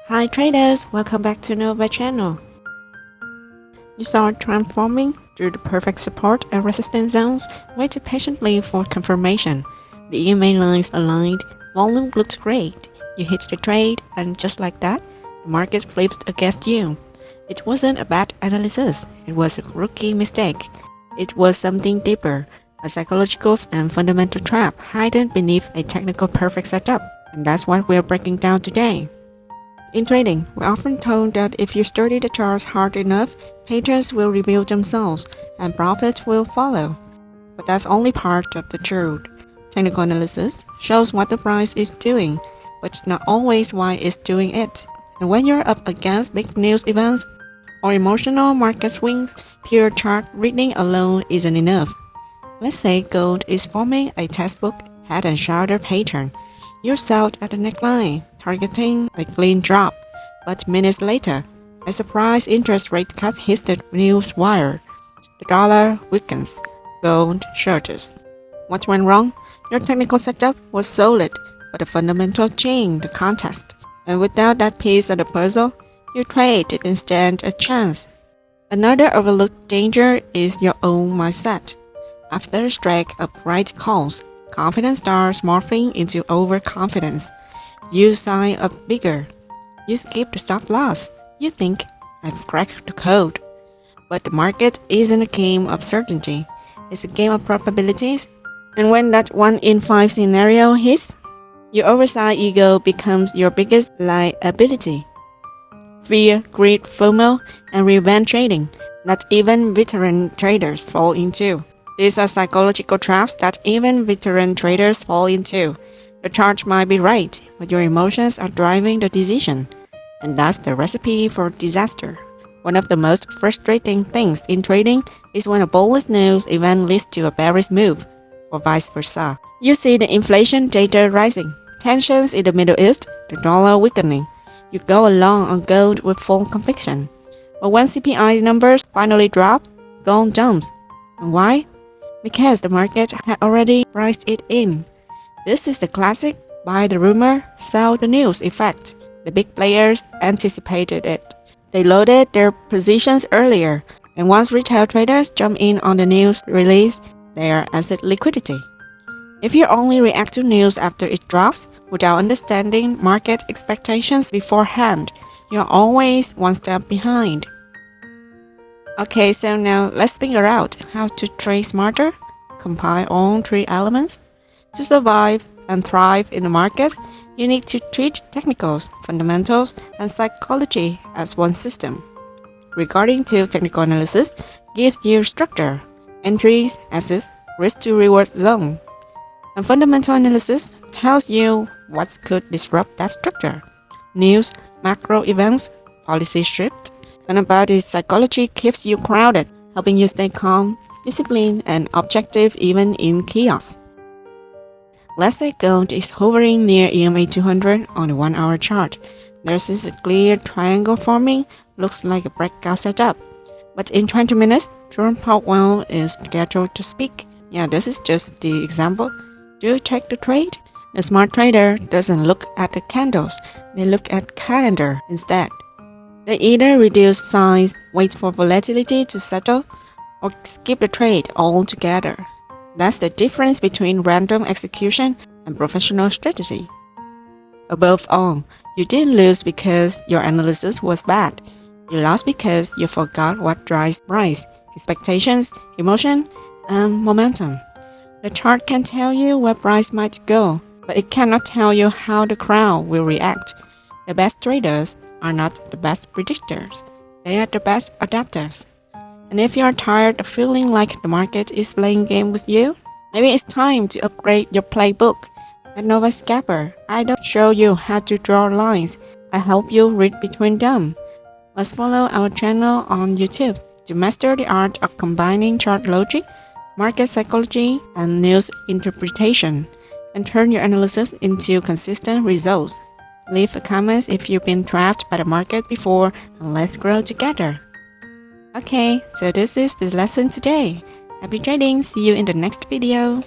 Hi traders, welcome back to Nova channel. You start transforming through the perfect support and resistance zones, waited patiently for confirmation. The EMA lines aligned, volume looks great. You hit the trade, and just like that, the market flipped against you. It wasn't a bad analysis, it was a rookie mistake. It was something deeper, a psychological and fundamental trap hidden beneath a technical perfect setup. And that's what we're breaking down today. In trading, we're often told that if you study the charts hard enough, patterns will reveal themselves and profits will follow. But that's only part of the truth. Technical analysis shows what the price is doing, but not always why it's doing it. And when you're up against big news events or emotional market swings, pure chart reading alone isn't enough. Let's say gold is forming a textbook head and shoulder pattern. You're sold at the neckline, targeting a clean drop, but minutes later, a surprise interest rate cut hits the news wire. The dollar weakens, gold surges. What went wrong? Your technical setup was solid, but the fundamental changed the context. And without that piece of the puzzle, your trade didn't stand a chance. Another overlooked danger is your own mindset. After a streak of right calls, confidence starts morphing into overconfidence. You sign up bigger. You skip the stop loss. You think, I've cracked the code. But the market isn't a game of certainty. It's a game of probabilities. And when that 1 in 5 scenario hits, your oversized ego becomes your biggest liability. Fear, greed, FOMO, and revenge trading that even veteran traders fall into. These are psychological traps that even veteran traders fall into. The chart might be right, but your emotions are driving the decision. And that's the recipe for disaster. One of the most frustrating things in trading is when a bullish news event leads to a bearish move, or vice versa. You see the inflation data rising, tensions in the Middle East, the dollar weakening. You go along on gold with full conviction. But when CPI numbers finally drop, gold jumps. And why? Because the market had already priced it in. This is the classic buy the rumor, sell the news effect. The big players anticipated it. They loaded their positions earlier, and once retail traders jump in on the news release, they are asset liquidity. If you only react to news after it drops without understanding market expectations beforehand, you're always one step behind. Okay, so now let's figure out how to trade smarter, combine all 3 elements. To survive and thrive in the markets, you need to treat technicals, fundamentals, and psychology as one system. Regarding to technical analysis, gives you structure, entries, assets, risk to reward zone. And fundamental analysis tells you what could disrupt that structure. News, macro events, policy shift. And about this, psychology keeps you grounded, helping you stay calm, disciplined, and objective even in chaos. Let's say gold is hovering near EMA 200 on the 1-hour chart. There's a clear triangle forming, looks like a breakout setup. But in 20 minutes, Jerome Powell is scheduled to speak. Yeah, this is just the example. Do you take the trade? The smart trader doesn't look at the candles, they look at calendar instead. They either reduce size, wait for volatility to settle, or skip the trade altogether. That's the difference between random execution and professional strategy. Above all, you didn't lose because your analysis was bad. You lost because you forgot what drives price, expectations, emotion, and momentum. The chart can tell you where price might go, but it cannot tell you how the crowd will react. The best traders are not the best predictors. They are the best adapters. And if you are tired of feeling like the market is playing game with you, maybe it's time to upgrade your playbook. At Nova Scalper, I don't show you how to draw lines. I help you read between them. Let's follow our channel on YouTube to master the art of combining chart logic, market psychology, and news interpretation, and turn your analysis into consistent results. Leave a comment if you've been trapped by the market before, and let's grow together. Okay, so this is the lesson today. Happy trading! See you in the next video.